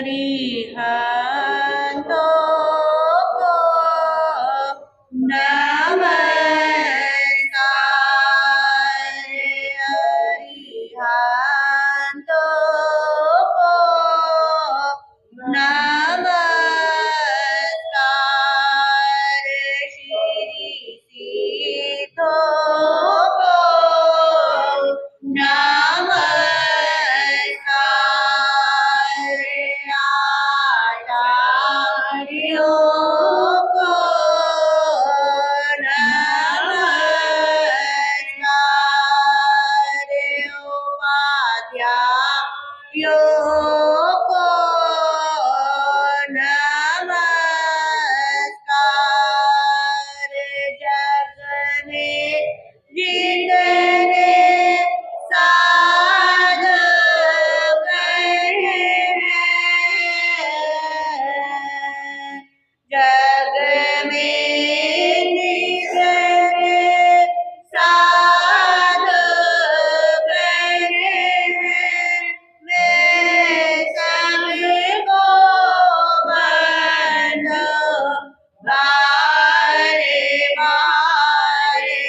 अरिहंतो को नमस्कार। अरिहंतो को नमस्कार। श्री सिद्धो को नमस्कार। आचार्यों को नमस्कार। उपाध्यायों को नमस्कार। जग में जितने साधक हैं, जग में जितने साधक हैं, मैं सबको बारे बारे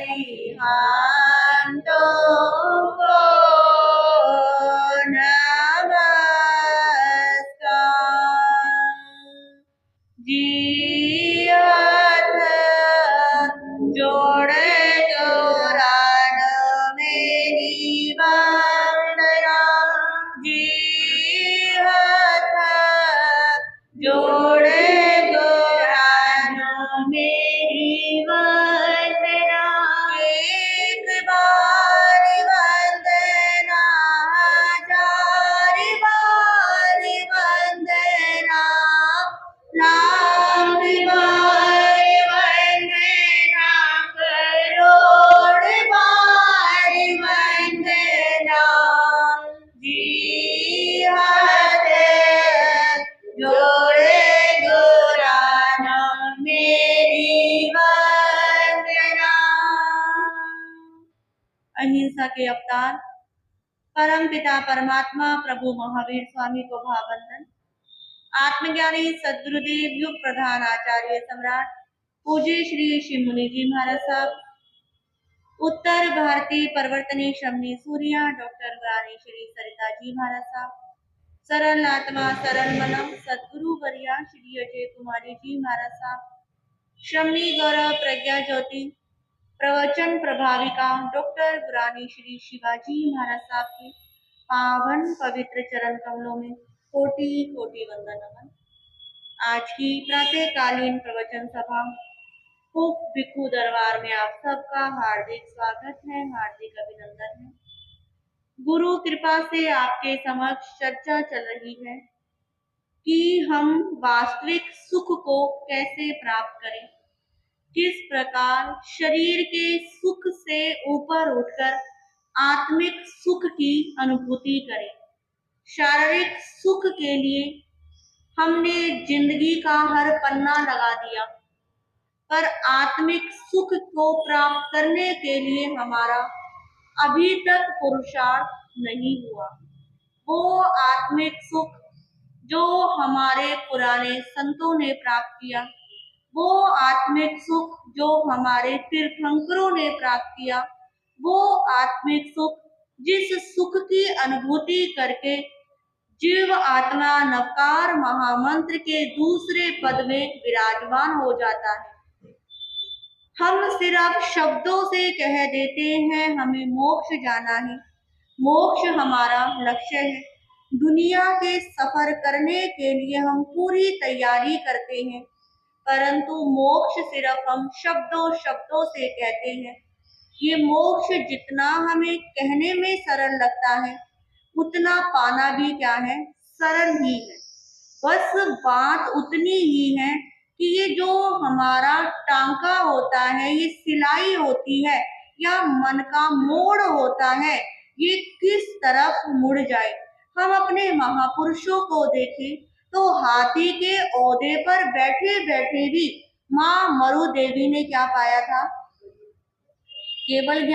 अरिहंतों को नमस्कार। जियत जोड़े जोरान मेरी वंदना। जियत जोड़े जोरान मेरी वंदना। एक बार वंदना, हजार बार वंदना, लाख बार वंदना, करोड़ बार वंदना। जियत जोड़े जोरान मेरी वंदना। अहिंसा के अवतार परम पिता परमात्मा प्रभु महावीर स्वामी को भाववंदन। आत्मज्ञानी सद्गुरुदेव युग प्रधान आचार्य सम्राट पूज्य श्री शिव मुनि जी महाराज साहब, उत्तर भारतीय परिवर्तनी शमनी सूर्या डॉक्टर ग्रानी श्री सरिता जी महाराज साहब, सरल आत्मा सरल मनम सद्गुरु वरिया श्री अजय कुमारी जी महाराज साहब, शमनी गौरव प्रज्ञा ज्योति प्रवचन प्रभाविका डॉक्टर ग्रानी श्री शिवाजी महाराज साहब के पावन पवित्र चरण कमलों में कोटि कोटि वंदन नमन। आज की प्रातःकालीन प्रवचन सभा खूब भिक्खु दरबार में आप सबका हार्दिक स्वागत है, हार्दिक अभिनंदन है। गुरु कृपा से आपके समक्ष चर्चा चल रही है कि हम वास्तविक सुख को कैसे प्राप्त करें, किस प्रकार शरीर के सुख से ऊपर उठकर आत्मिक सुख की अनुभूति करें। शारीरिक सुख के लिए हमने जिंदगी का हर पन्ना लगा दिया, पर आत्मिक सुख को प्राप्त करने के लिए हमारा अभी तक पुरुषार्थ नहीं हुआ। वो आत्मिक सुख जो हमारे पुराने संतों ने प्राप्त किया, वो आत्मिक सुख जो हमारे तीर्थंकरों ने प्राप्त किया, वो आत्मिक सुख जिस सुख की अनुभूति करके जीव आत्मा नवकार महामंत्र के दूसरे पद में विराजमान हो जाता है। हम सिर्फ शब्दों से कह देते हैं हमें मोक्ष जाना है, मोक्ष हमारा लक्ष्य है। दुनिया के सफर करने के लिए हम पूरी तैयारी करते हैं, परंतु मोक्ष सिर्फ हम शब्दों से कहते हैं। ये मोक्ष जितना हमें कहने में सरल लगता है, उतना पाना भी क्या है, सरल ही है। बस बात उतनी ही है कि ये जो हमारा टांका होता है, ये सिलाई होती है या मन का मोड़ होता है, ये किस तरफ मुड़ जाए। हम अपने महापुरुषों को देखें तो हाथी के ओहदे पर बैठे बैठे भी माँ मरु देवी ने क्या पाया था, केवल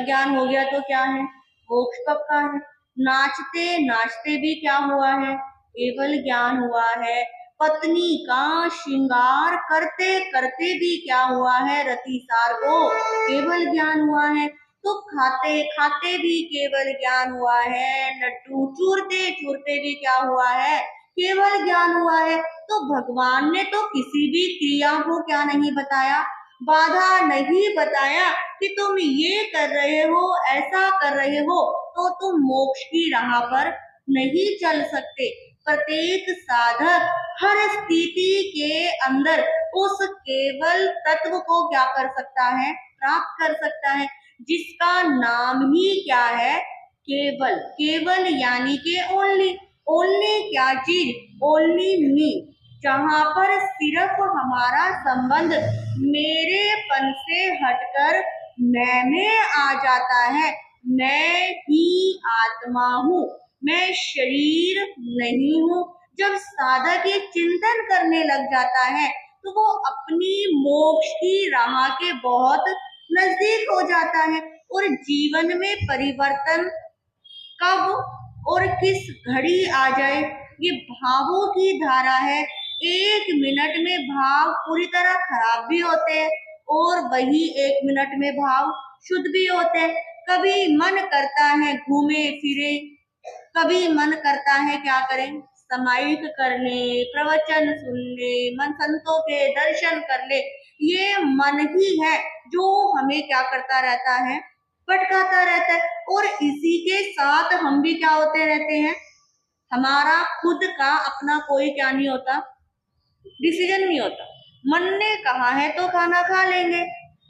ज्ञान हो गया तो क्या है, मोक्ष पक्का है। नाचते नाचते भी क्या हुआ है, केवल ज्ञान हुआ है। पत्नी का श्रृंगार करते करते भी क्या हुआ है, रतिसार को केवल ज्ञान हुआ है। तो खाते खाते भी केवल ज्ञान हुआ है, लड्डू चूरते चूरते भी क्या हुआ है, केवल ज्ञान हुआ है। तो भगवान ने तो किसी भी क्रिया को क्या नहीं बताया, बाधा नहीं बताया कि तुम ये कर रहे हो, ऐसा कर रहे हो तो तुम मोक्ष की राह पर नहीं चल सकते। प्रत्येक साधक हर स्थिति के अंदर उस केवल तत्व को क्या कर सकता है, प्राप्त कर सकता है, जिसका नाम ही क्या है, केवल। केवल यानी कि ओनली। ओनली क्या चीज, ओनली मी, जहां पर सिर्फ हमारा संबंध मेरेपन से हटकर मैं में आ जाता है। मैं ही आत्मा हूँ, मैं शरीर नहीं हूँ। जब साधक ये चिंतन करने लग जाता है तो वो अपनी मोक्ष की राह के बहुत नजदीक हो जाता है। और जीवन में परिवर्तन कब और किस घड़ी आ जाए, ये भावों की धारा है। 1 मिनट में भाव पूरी तरह खराब भी होते हैं और वही 1 मिनट में भाव शुद्ध भी होते हैं। कभी मन करता है घूमे फिरे, कभी मन करता है क्या करें, समाहित कर ले, प्रवचन सुन ले, मन संतों के दर्शन कर ले। ये मन ही है जो हमें क्या करता रहता है, भटकाता रहता है। और इसी के साथ हम भी क्या होते रहते हैं, हमारा खुद का अपना कोई क्या नहीं होता, डिसीजन नहीं होता। मन ने कहा है तो खाना खा लेंगे,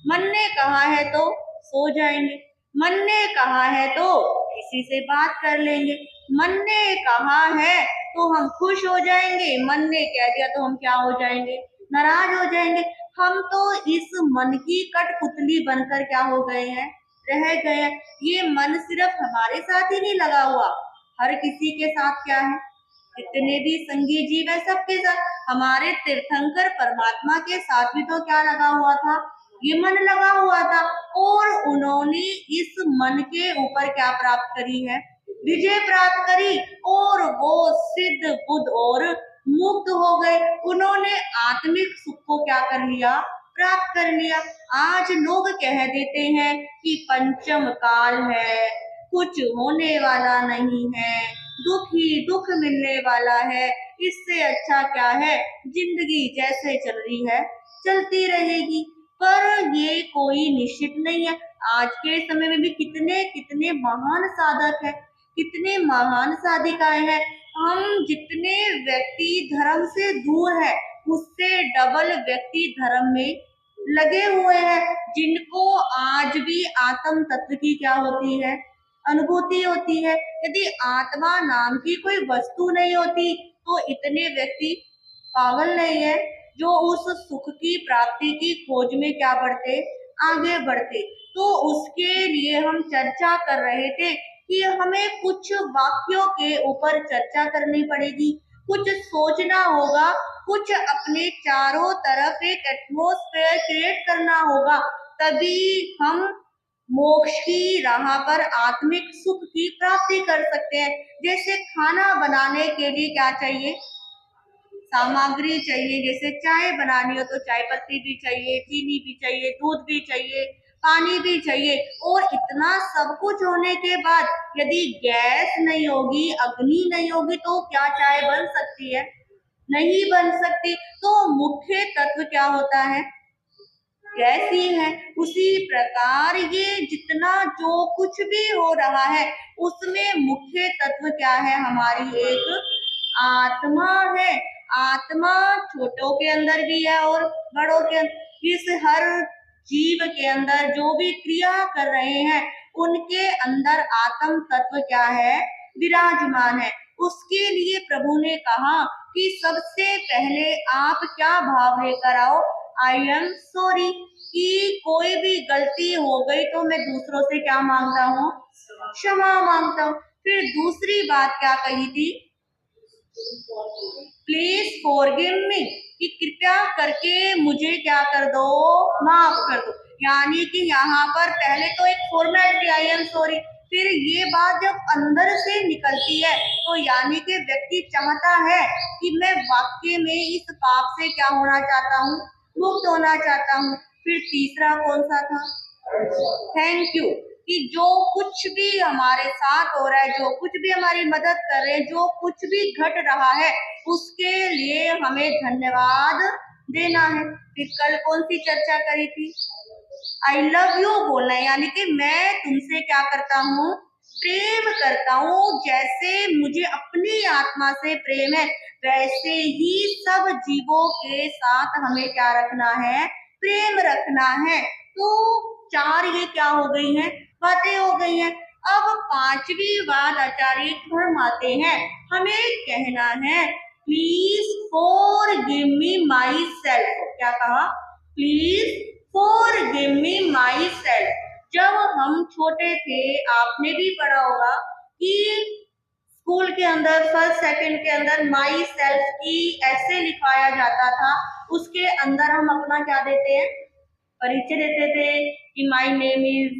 मन ने कहा है तो सो जाएंगे, मन ने कहा है तो किसी से बात कर लेंगे, मन ने कहा है तो हम खुश हो जाएंगे, मन ने कह दिया तो हम क्या हो जाएंगे, नाराज हो जाएंगे। हम तो इस मन की कठपुतली बनकर क्या हो गए हैं, रह गए हैं। ये मन सिर्फ हमारे साथ ही नहीं लगा हुआ, हर किसी के साथ क्या है, जितने भी संगी जीव है सबके साथ। हमारे तीर्थंकर परमात्मा के साथ भी तो क्या लगा हुआ था, ये मन लगा हुआ था। और उन्होंने इस मन के ऊपर क्या प्राप्त करी है, विजय प्राप्त करी, और वो सिद्ध बुद्ध और मुक्त हो गए। उन्होंने आत्मिक सुख को क्या कर लिया, प्राप्त कर लिया। आज लोग कह देते हैं कि पंचम काल है, कुछ होने वाला नहीं है, दुख ही दुख मिलने वाला है, इससे अच्छा क्या है, जिंदगी जैसे चल रही है चलती रहेगी। पर ये कोई निश्चित नहीं है। आज के समय में भी कितने कितने महान साधक हैं, कितने महान साधिकाएं हैं। हम जितने व्यक्ति धर्म से दूर है उससे डबल व्यक्ति धर्म में लगे हुए हैं, जिनको आज भी आत्म तत्व की क्या होती है, अनुभूति होती है। यदि आत्मा नाम की कोई वस्तु नहीं होती तो इतने व्यक्ति पागल नहीं है जो उस सुख की प्राप्ति की खोज में क्या बढ़ते, आगे बढ़ते। तो उसके लिए हम चर्चा कर रहे थे कि हमें कुछ वाक्यों के ऊपर चर्चा करनी पड़ेगी, कुछ सोचना होगा, कुछ अपने चारों तरफ एक एटमॉस्फेयर क्रिएट करना होगा, तभी हम मोक्ष की राह पर आत्मिक सुख की प्राप्ति कर सकते हैं। जैसे खाना बनाने के लिए क्या चाहिए, सामग्री चाहिए। जैसे चाय बनानी हो तो चाय पत्ती भी चाहिए, चीनी भी चाहिए, दूध भी चाहिए, पानी भी चाहिए। और इतना सब कुछ होने के बाद यदि गैस नहीं होगी, अग्नि नहीं होगी तो क्या चाय बन सकती है, नहीं बन सकती। तो मुख्य तत्व क्या होता है, गैस ही है। उसी प्रकार ये जितना जो कुछ भी हो रहा है उसमें मुख्य तत्व क्या है, हमारी एक आत्मा है। आत्मा छोटों के अंदर भी है और बड़ों के अंदर। इस हर जीव के अंदर जो भी क्रिया कर रहे हैं उनके अंदर आत्म तत्व क्या है, विराजमान है। उसके लिए प्रभु ने कहा कि सबसे पहले आप क्या भाव लेकर आओ, आई एम सॉरी, कि कोई भी गलती हो गई तो मैं दूसरों से क्या मांगता हूँ, क्षमा मांगता हूँ। फिर दूसरी बात क्या कही थी, प्लीज फॉरगिव मी, कि कृपया करके मुझे क्या कर दो, माफ कर दो। यानी कि यहाँ पर पहले तो एक फॉर्मेलिटी, आई एम सॉरी, फिर ये बात जब अंदर से निकलती है तो यानी कि व्यक्ति चाहता है कि मैं वाकई में इस पाप से क्या होना चाहता हूँ, मुक्त होना चाहता हूँ। फिर तीसरा कौन सा था? Thank you. कि जो कुछ भी हमारे साथ हो रहा है, जो कुछ भी हमारी मदद कर रहे हैं, जो कुछ भी घट रहा है, उसके लिए हमें धन्यवाद देना है। फिर कल कौन सी चर्चा करी थी? आई लव यू बोलना है, यानी कि मैं तुमसे क्या करता हूँ, प्रेम करता हूँ। जैसे मुझे अपनी आत्मा से प्रेम है, वैसे ही सब जीवों के साथ हमें क्या रखना है, प्रेम रखना है। तो चार ये क्या हो गई हैं, बातें हो गई हैं। अब पांचवी बात आचार्य फरमाते हैं, हमें कहना है please forgive me my self. क्या कहा? Please forgive me my self. जब हम छोटे थे, आपने भी पढ़ा होगा कि स्कूल के अंदर फर्स्ट सेकंड के अंदर माई सेल्फ की ऐसे लिखवाया जाता था। उसके अंदर हम अपना क्या देते हैं, परिचय देते थे कि माई नेम इज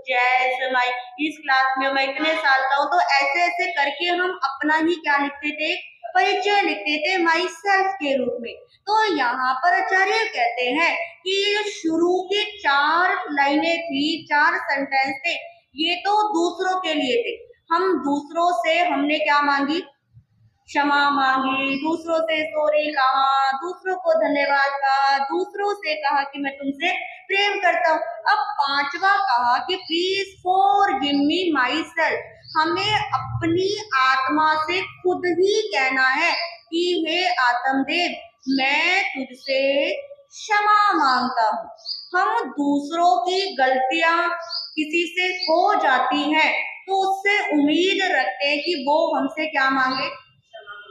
जैस, माई इस क्लास में मैं इतने साल का हूँ। तो ऐसे ऐसे करके हम अपना ही क्या लिखते थे, परिचय लिखते थे माई सेल्फ के रूप में। तो यहाँ पर आचार्य कहते हैं कि ये शुरू की चार लाइनें थी, चार सेंटेंस थे, ये तो दूसरों के लिए थे। हम दूसरों से हमने क्या मांगी, क्षमा मांगी, दूसरों से सॉरी कहा, दूसरों को धन्यवाद कहा, दूसरों से कहा कि मैं तुमसे प्रेम करता हूँ। अब पांचवा कहा कि please forgive me my self. हमें अपनी आत्मा से खुद ही कहना है कि हे आत्मदेव, मैं तुझसे क्षमा मांगता हूँ। हम दूसरों की गलतियां किसी से हो जाती हैं तो उससे उम्मीद रखते हैं कि वो हमसे क्या मांगे,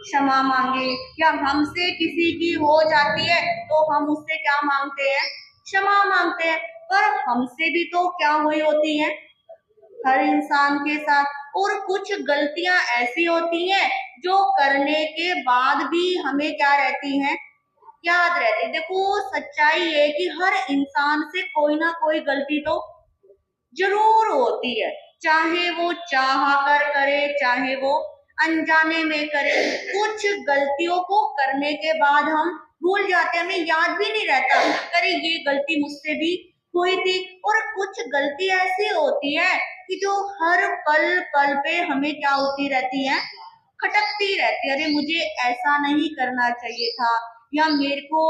क्षमा मांगे। या हमसे किसी की हो जाती है तो हम उससे क्या मांगते हैं, क्षमा मांगते हैं। पर हमसे भी तो क्या हुई होती है, हर इंसान के साथ। और कुछ गलतियां ऐसी होती हैं जो करने के बाद भी हमें क्या रहती हैं, याद रहती। देखो सच्चाई है कि हर इंसान से कोई ना कोई गलती तो जरूर होती है, चाहे वो चाह कर करे, चाहे वो अनजाने में करे। कुछ गलतियों को करने के बाद हम भूल जाते हैं, हमें याद भी नहीं रहता, अरे ये गलती मुझसे भी हुई थी। और कुछ गलती ऐसी होती है कि जो हर पल पल पे हमें क्या होती रहती है, खटकती रहती है। अरे मुझे ऐसा नहीं करना चाहिए था, या मेरे को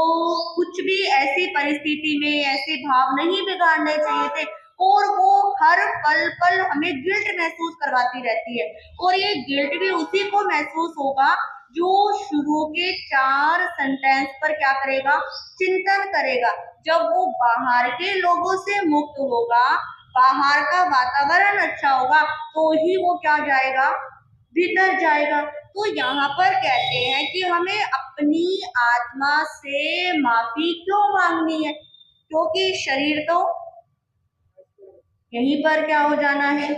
कुछ भी ऐसी परिस्थिति में ऐसे भाव नहीं बिगाड़ने चाहिए थे। और वो हर पल पल हमें गिल्ट महसूस करवाती रहती है। और ये गिल्ट भी उसी को महसूस होगा जो शुरू के चार सेंटेंस पर क्या करेगा, चिंतन करेगा। जब वो बाहर के लोगों से मुक्त होगा, बाहर का वातावरण अच्छा होगा, तो ही वो क्या जाएगा, भीतर जाएगा। तो यहाँ पर कहते हैं कि हमें अपनी आत्मा से माफी क्यों मांगनी है, क्योंकि शरीर तो यहीं पर क्या हो जाना है,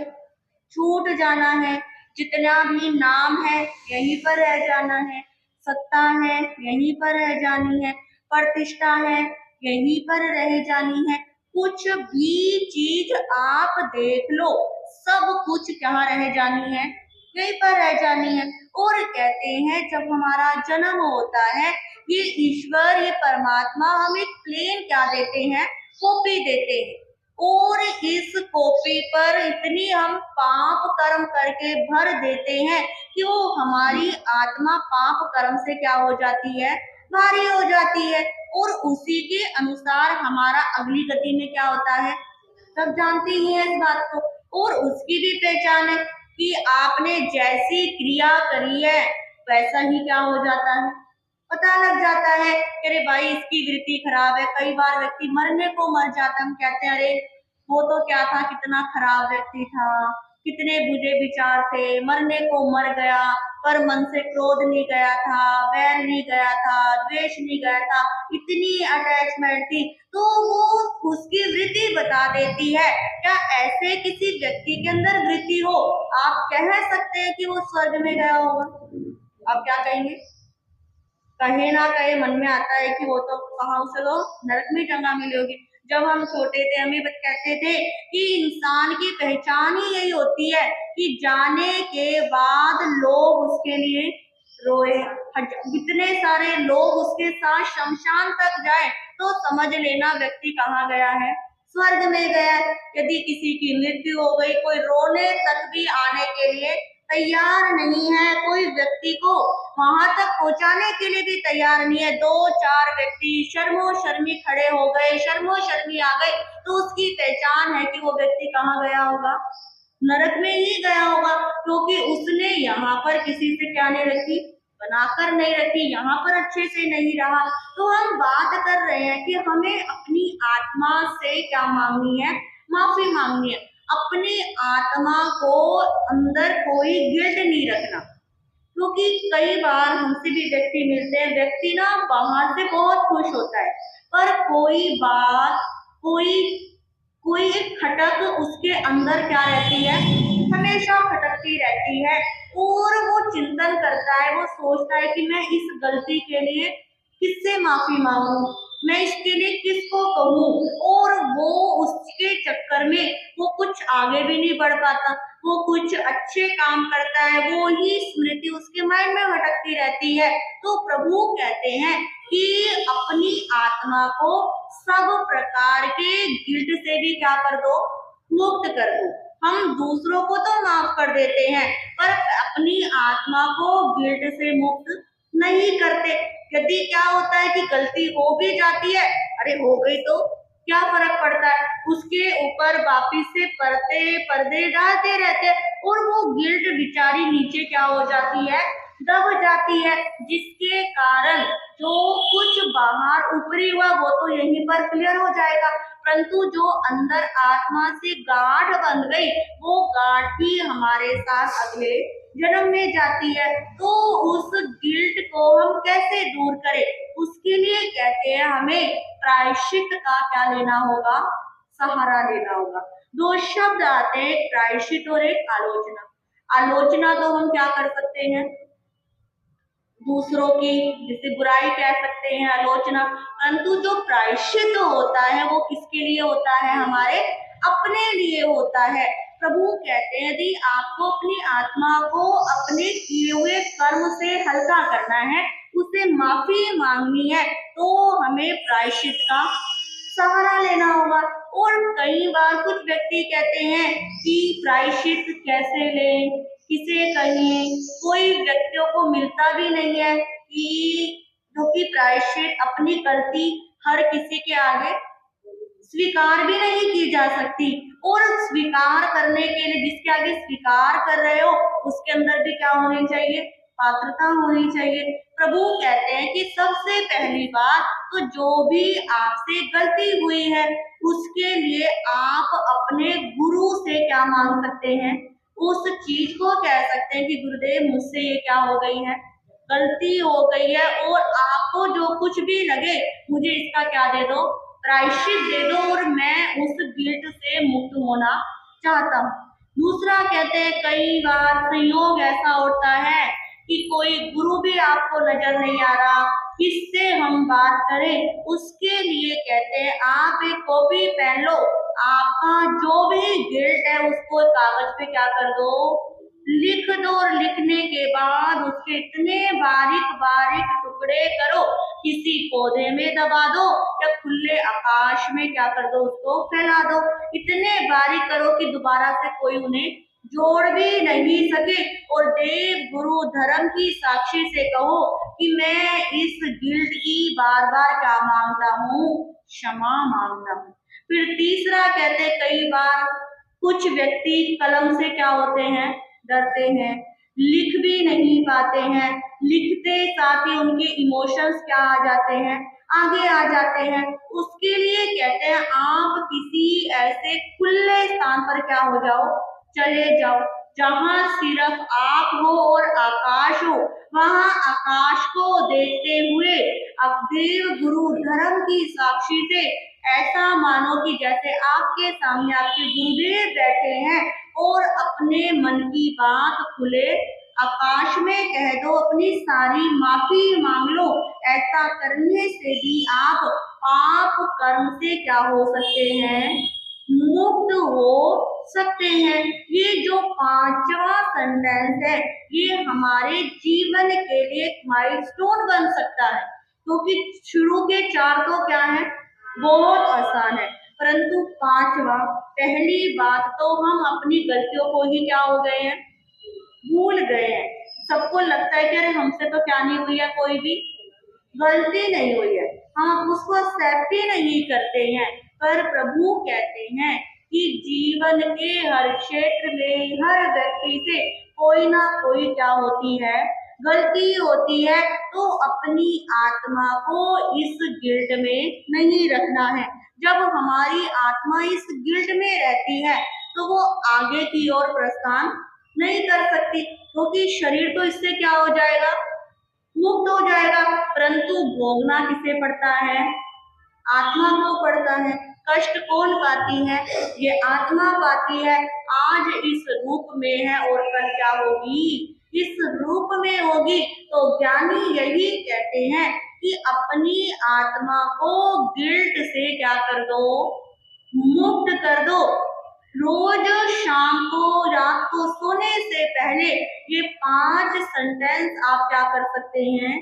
छूट जाना है। जितना भी नाम है यहीं पर रह जाना है, सत्ता है यहीं पर रह जानी है, प्रतिष्ठा है यहीं पर रह जानी है। कुछ भी चीज आप देख लो, सब कुछ कहाँ रह जानी है, यहीं पर रह जानी है। और कहते हैं जब हमारा जन्म होता है, ये ईश्वर, ये परमात्मा हमें प्लेन क्या देते हैं, कॉपी देते हैं। और इस कॉपी पर इतनी हम पाप कर्म करके भर देते हैं कि वो हमारी आत्मा पाप कर्म से क्या हो जाती है, भारी हो जाती है। और उसी के अनुसार हमारा अगली गति में क्या होता है, सब जानते ही हैं इस बात को। और उसकी भी पहचान है कि आपने जैसी क्रिया करी है वैसा ही क्या हो जाता है, पता लग जाता है कि अरे भाई इसकी वृत्ति खराब है। कई बार व्यक्ति मरने को मर जाता है, हम कहते हैं अरे वो तो क्या था, कितना खराब व्यक्ति था, कितने बुरे विचार थे, मरने को मर गया, पर मन से क्रोध नहीं गया था, वैर नहीं गया था, द्वेष नहीं गया था, इतनी अटैचमेंट थी। तो वो उसकी वृत्ति बता देती है। क्या ऐसे किसी व्यक्ति के अंदर वृत्ति हो, आप कह सकते हैं कि वो स्वर्ग में गया होगा? आप क्या कहेंगे? कहे ना कहे मन में आता है कि वो तो कहा उसे तो नरक में जगह मिली होगी। जब हम छोटे थे हमें कहते थे कि इंसान की पहचान ही यही होती है कि जाने के बाद लोग उसके लिए रोए, इतने सारे लोग उसके साथ शमशान तक जाए तो समझ लेना व्यक्ति कहाँ गया है, स्वर्ग में गया है। यदि किसी की मृत्यु हो गई, कोई रोने तक भी आने के लिए तैयार नहीं है, कोई व्यक्ति को वहां तक पहुंचाने के लिए भी तैयार नहीं है, दो चार व्यक्ति शर्मो शर्मी खड़े हो गए, शर्मो शर्मी आ गए, तो उसकी पहचान है कि वो व्यक्ति कहाँ गया होगा, नरक में ही गया होगा, क्योंकि उसने यहाँ पर किसी से क्या नहीं रखी, बनाकर नहीं रखी, यहाँ पर अच्छे से नहीं रहा। तो हम बात कर रहे हैं कि हमें अपनी आत्मा से क्या मांगनी है, माफी मांगनी है। अपनी आत्मा को अंदर कोई गिल्ट नहीं रखना, क्योंकि कई बार हमसे भी व्यक्ति मिलते हैं, व्यक्ति ना बाहर से बहुत खुश होता है, पर कोई बात, कोई कोई एक खटक उसके अंदर क्या रहती है, हमेशा खटकती रहती है, और वो चिंतन करता है, वो सोचता है कि मैं इस गलती के लिए किससे माफी मांगू, मैं इसके लिए किसको कहूँ, और वो उसके चक्कर में वो कुछ आगे भी नहीं बढ़ पाता, वो कुछ अच्छे काम करता है, वो ही स्मृति उसके माइंड में भटकती रहती है। तो प्रभु कहते हैं कि अपनी आत्मा को सब प्रकार के गिल्ट से भी क्या कर दो, मुक्त कर दो। हम दूसरों को तो माफ कर देते हैं, पर अपनी आत्मा को गिल्ट से मुक्त नहीं करते। यदि क्या होता है कि गलती हो भी जाती है, अरे हो गई तो क्या फर्क पड़ता है, उसके ऊपर वापिस से पर्दे डालते रहते हैं, और वो गिल्ट बिचारी नीचे क्या हो जाती है, दब जाती है, जिसके कारण जो कुछ बाहर ऊपरी हुआ वो तो यहीं पर क्लियर हो जाएगा, परंतु जो अंदर आत्मा से गांठ बन गई, वो गांठ ही हमारे साथ अगले जन्म में जाती है। तो उस गिल्ट को हम कैसे दूर करें, उसके लिए कहते हैं हमें प्रायश्चित का क्या लेना होगा, सहारा लेना होगा। दो शब्द आते हैं, प्रायश्चित और एक आलोचना। आलोचना तो हम क्या कर सकते हैं, दूसरों की जैसे बुराई कह सकते हैं, आलोचना, परंतु जो प्रायश्चित होता है वो किसके लिए होता है, हमारे अपने लिए होता है। प्रभु कहते हैं यदि आपको अपनी आत्मा को अपने किए हुए कर्म से हल्का करना है, उसे माफी मांगनी है, तो हमें प्रायश्चित का सहारा लेना होगा। और कई बार कुछ व्यक्ति कहते हैं कि प्रायश्चित कैसे लें, किसे कहें, कोई व्यक्तियों को मिलता भी नहीं है कि जो कि प्रायश्चित अपनी गलती हर किसी के आगे स्वीकार भी नहीं की जा सकती, और स्वीकार करने के लिए जिसके आगे स्वीकार कर रहे हो उसके अंदर भी क्या होनी चाहिए, पात्रता होनी चाहिए। प्रभु कहते हैं कि सबसे पहली बात तो जो भी आपसे गलती हुई है उसके लिए आप अपने गुरु से क्या मांग सकते हैं, उस चीज को कह सकते हैं कि गुरुदेव मुझसे ये क्या हो गई है, गलती हो गई है, और आपको जो कुछ भी लगे मुझे इसका क्या दे दो, प्रायश्चित दे दो, और मैं उस गिल्ट से मुक्त होना चाहता हूँ। दूसरा कहते हैं कई बार संयोग ऐसा होता है कि कोई गुरु भी आपको नजर नहीं आ रहा, किससे हम बात करें, उसके लिए कहते हैं आप एक कॉपी पेन लो, आपका जो भी गिल्ट है उसको कागज पे क्या कर दो, लिख दो, और लिखने के बाद उसके इतने बारीक बारीक टुकड़े करो, किसी पौधे में दबा दो या खुले आकाश में क्या कर दो, उसको फैला दो, इतने बारीक करो कि दोबारा से कोई उन्हें जोड़ भी नहीं सके, और देव गुरु धर्म की साक्षी से कहो कि मैं इस गिल्ट की बार बार क्या मांगता हूँ, क्षमा मांगता हूँ। फिर तीसरा कहते कई बार कुछ व्यक्ति कलम से क्या होते हैं, डरते हैं, लिख भी नहीं पाते हैं, लिखते साथ ही उनके इमोशंस क्या आ जाते हैं, आगे आ जाते हैं। उसके लिए कहते हैं आप किसी ऐसे खुले स्थान पर क्या हो जाओ, चले जाओ, जहां सिर्फ आप हो और आकाश हो, वहां आकाश को देखते हुए अब देव गुरु धर्म की साक्षी से ऐसा मानो कि जैसे आपके सामने आपके गुरुदेव बैठे हैं, और अपने मन की बात खुले आकाश में कह दो, अपनी सारी माफी मांग लो। ऐसा करने से भी आप पाप कर्म से क्या हो सकते हैं, मुक्त हो सकते हैं। ये जो पांचवा सेंटेंस है ये हमारे जीवन के लिए एक माइलस्टोन बन सकता है, क्योंकि शुरू के चार तो क्या है, बहुत आसान है, परंतु पांचवा, पहली बात तो हम अपनी गलतियों को ही क्या हो गए हैं, भूल गए हैं। सबको लगता है कि अरे हमसे तो क्या नहीं हुई है, कोई भी गलती नहीं हुई है, हम उसको एक्सेप्ट ही नहीं करते हैं। पर प्रभु कहते हैं कि जीवन के हर क्षेत्र में हर व्यक्ति से कोई ना कोई क्या होती है, गलती होती है। तो अपनी आत्मा को इस गिल्ट में नहीं रखना है। जब हमारी आत्मा इस गिल्ट में रहती है तो वो आगे की ओर प्रस्थान नहीं कर सकती, क्योंकि शरीर तो इससे क्या हो जाएगा, मुक्त हो जाएगा। परंतु भोगना किसे पड़ता है, आत्मा को पड़ता है। कष्ट कौन पाती है, ये आत्मा पाती है। आज इस रूप में है और कल क्या होगी, इस रूप में होगी। तो ज्ञानी यही कहते हैं कि अपनी आत्मा को गिल्ट से क्या कर दो, मुक्त कर दो। रोज शाम को, रात को सोने से पहले ये 5 सेंटेंस आप क्या कर सकते हैं,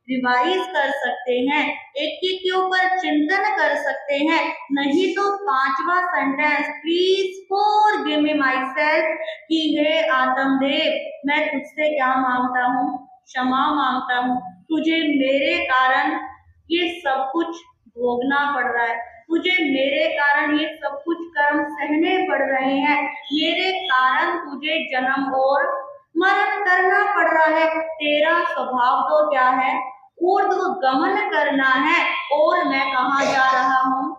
रिवाइज कर सकते हैं, एक एक के ऊपर चिंतन कर सकते हैं। नहीं तो 5वां sentence, please forgive me myself, कि हे आत्मदेव मैं तुझसे क्या मांगता हूँ, क्षमा मांगता हूँ। तुझे मेरे कारण ये सब कुछ भोगना पड़ रहा है, तुझे मेरे कारण ये सब कुछ कर्म सहने पड़ रहे हैं, मेरे कारण तुझे जन्म और मरण करना पड़ रहा है। तेरा स्वभाव तो क्या है, ऊर्ध्व गमन करना है, और मैं कहाँ जा रहा हूँ,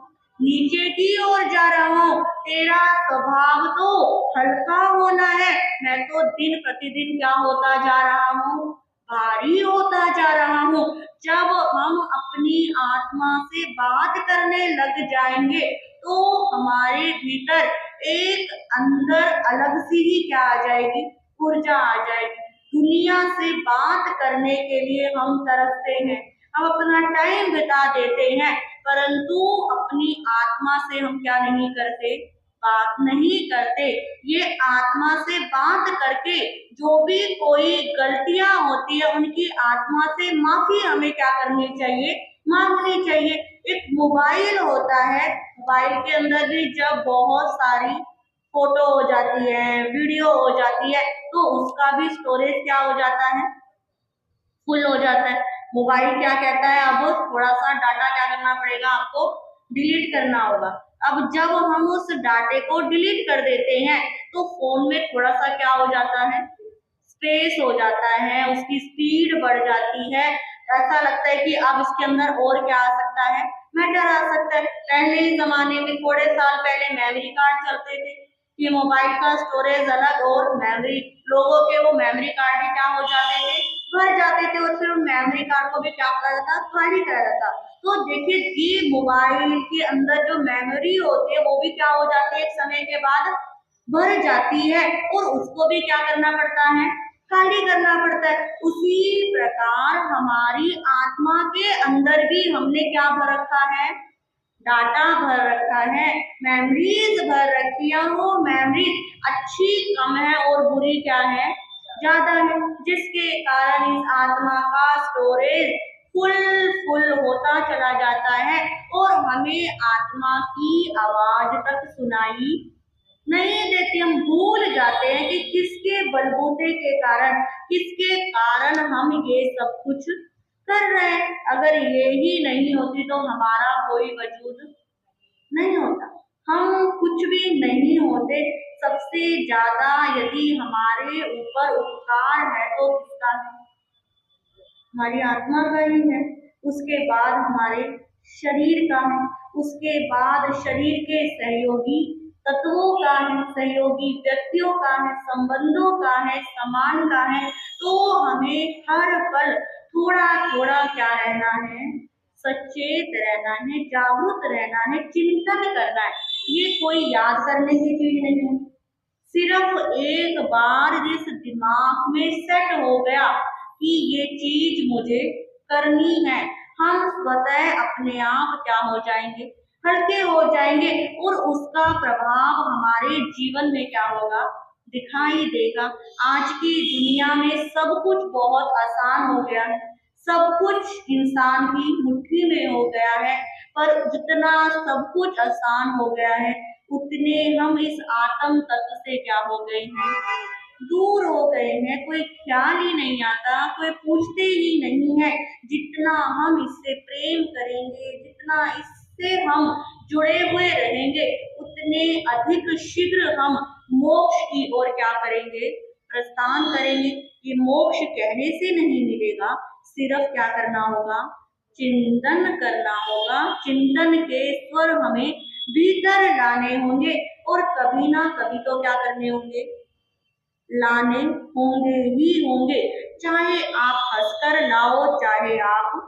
नीचे की ओर जा रहा हूँ। तेरा स्वभाव तो हल्का होना है, मैं तो दिन प्रतिदिन क्या होता जा रहा हूँ, भारी होता जा रहा हूँ। जब हम अपनी आत्मा से बात करने लग जाएंगे तो हमारे भीतर एक अंदर अलग सी ही क्या आ जाएगी, ऊर्जा आ जाएगी। दुनिया से बात करने के लिए हम तरसते हैं, हम अपना टाइम बिता देते हैं, परंतु अपनी आत्मा से हम क्या नहीं करते, बात नहीं करते। ये आत्मा से बात करके जो भी कोई गलतियां होती है उनकी आत्मा से माफी हमें क्या करनी चाहिए, मांगनी चाहिए। एक मोबाइल होता है, मोबाइल के अंदर भी जब बहुत सारी फोटो हो जाती है, वीडियो हो जाती है, तो उसका भी स्टोरेज क्या हो जाता है, फुल हो जाता है। मोबाइल क्या कहता है, अब थोड़ा सा डाटा क्या करना पड़ेगा, आपको डिलीट करना होगा। अब जब हम उस डाटे को डिलीट कर देते हैं तो फोन में थोड़ा सा क्या हो जाता है, स्पेस हो जाता है, उसकी स्पीड बढ़ जाती है। ऐसा लगता है कि अब इसके अंदर और क्या आ सकता है, मैटर आ सकता है। पहले जमाने में थोड़े साल पहले मेमोरी कार्ड चलते थे कि मोबाइल का स्टोरेज अलग और मेमोरी, लोगों के वो मेमोरी कार्ड भी क्या हो जाते थे, भर जाते थे, और फिर उन मेमोरी कार्ड को भी क्या करा जाता, खाली करा जाता। तो देखिए ये मोबाइल के अंदर जो मेमोरी होती है वो भी क्या हो जाती है, एक समय के बाद भर जाती है, और उसको भी क्या करना पड़ता है, खाली करना पड़ता है। उसी प्रकार हमारी आत्मा के अंदर भी हमने क्या भर रखा है, डाटा भर रखा है, मेमोरीज भर रखी है। वो मेमोरीज अच्छी कम है और बुरी क्या है, ज्यादा है, जिसके कारण इस आत्मा का स्टोरेज फुल होता चला जाता है और हमें आत्मा की आवाज तक सुनाई नहीं देती। हम भूल जाते हैं कि किसके बलबूते के कारण, किसके कारण हम ये सब कुछ कर रहे हैं। अगर ये ही नहीं होती तो हमारा कोई वजूद नहीं होता, हम कुछ भी नहीं होते। सबसे ज्यादा यदि हमारे ऊपर उपकार है तो किसका है, हमारी आत्मा का ही है। उसके बाद हमारे शरीर का है, उसके बाद शरीर के सहयोगी तत्वों का है, सहयोगी व्यक्तियों का है, संबंधों का है, समान का है। तो हमें हर पल थोड़ा थोड़ा क्या रहना है, सचेत रहना है, जागरूक रहना है, चिंतन करना है। ये कोई याद करने की चीज नहीं है। सिर्फ एक बार जिस दिमाग में सेट हो गया कि ये चीज मुझे करनी है, हम स्वतः अपने आप क्या हो जाएंगे, हल्के हो जाएंगे और उसका प्रभाव हमारे जीवन में क्या होगा, दिखाई देगा। आज की दुनिया में सब कुछ बहुत आसान हो गया है, सब कुछ इंसान की मुट्ठी में हो गया है, पर जितना सब कुछ आसान हो गया है उतने हम इस आत्म तत्व से क्या हो गए हैं, दूर हो गए हैं। कोई ख्याल ही नहीं आता, कोई पूछते ही नहीं है। जितना हम इससे प्रेम करेंगे, जितना इससे हम जुड़े हुए रहेंगे, उतने अधिक शीघ्र हम मोक्ष की ओर क्या करेंगे, प्रस्थान करेंगे। ये मोक्ष कहने से नहीं मिलेगा, सिर्फ क्या करना होगा, चिंतन करना होगा। चिंतन के स्वर हमें भीतर लाने होंगे और कभी ना कभी तो क्या करने होंगे, लाने होंगे ही होंगे। चाहे आप हंसकर लाओ, चाहे आप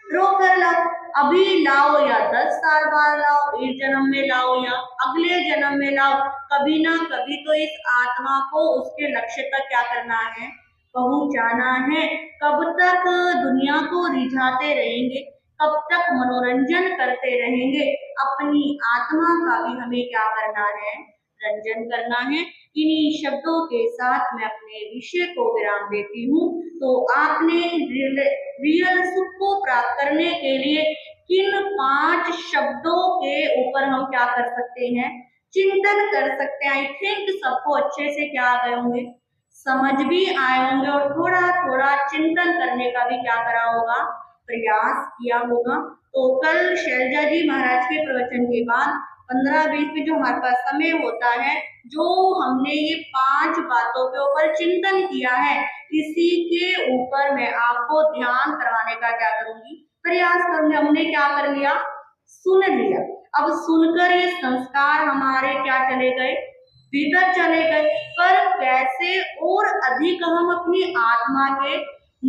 रो कर लाओ, अभी लाओ या 10 साल बाद लाओ, इस जन्म में लाओ या अगले जन्म में लाओ, कभी ना कभी तो इस आत्मा को उसके लक्ष्य तक क्या करना है, पहुंचाना है। कब तक दुनिया को रिझाते रहेंगे, कब तक मनोरंजन करते रहेंगे, अपनी आत्मा का भी हमें क्या करना है, रंजन करना है। इन्हीं शब्दों के साथ मैं अपने विषय को विराम देती हूँ। तो आपने रियल सुख को प्राप्त करने के लिए किन 5 शब्दों के ऊपर हम क्या कर सकते हैं, चिंतन कर सकते हैं। आई थिंक सबको अच्छे से क्या आ गए होंगे, समझ भी आए होंगे और थोड़ा थोड़ा चिंतन करने का भी क्या करा होगा, प्रयास किया होगा। तो कल शैलजा जी महाराज के प्रवचन के बाद 15-20 में जो हमारे पास समय होता है, जो हमने ये 5 बातों के ऊपर चिंतन किया है, इसी के ऊपर मैं आपको ध्यान करवाने का क्या करूंगी, प्रयास करूंगी। हमने क्या कर लिया, सुन लिया। अब सुनकर ये संस्कार हमारे क्या चले गए, भीतर चले गए। पर कैसे और अधिक हम अपनी आत्मा के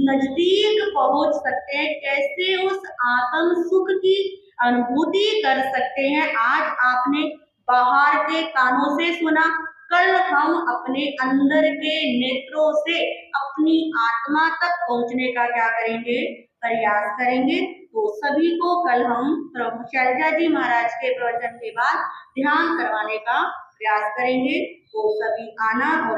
नजदीक पहुंच सकते हैं, कैसे उस आत्म सुख की अनुभूति कर सकते हैं। आज आपने बाहर के कानों से सुना, कल हम अपने अंदर के नेत्रों से अपनी आत्मा तक पहुंचने का क्या करेंगे, प्रयास करेंगे। तो सभी को कल हम शैलजा जी महाराज के प्रवचन के बाद ध्यान करवाने का प्रयास करेंगे। तो सभी आना और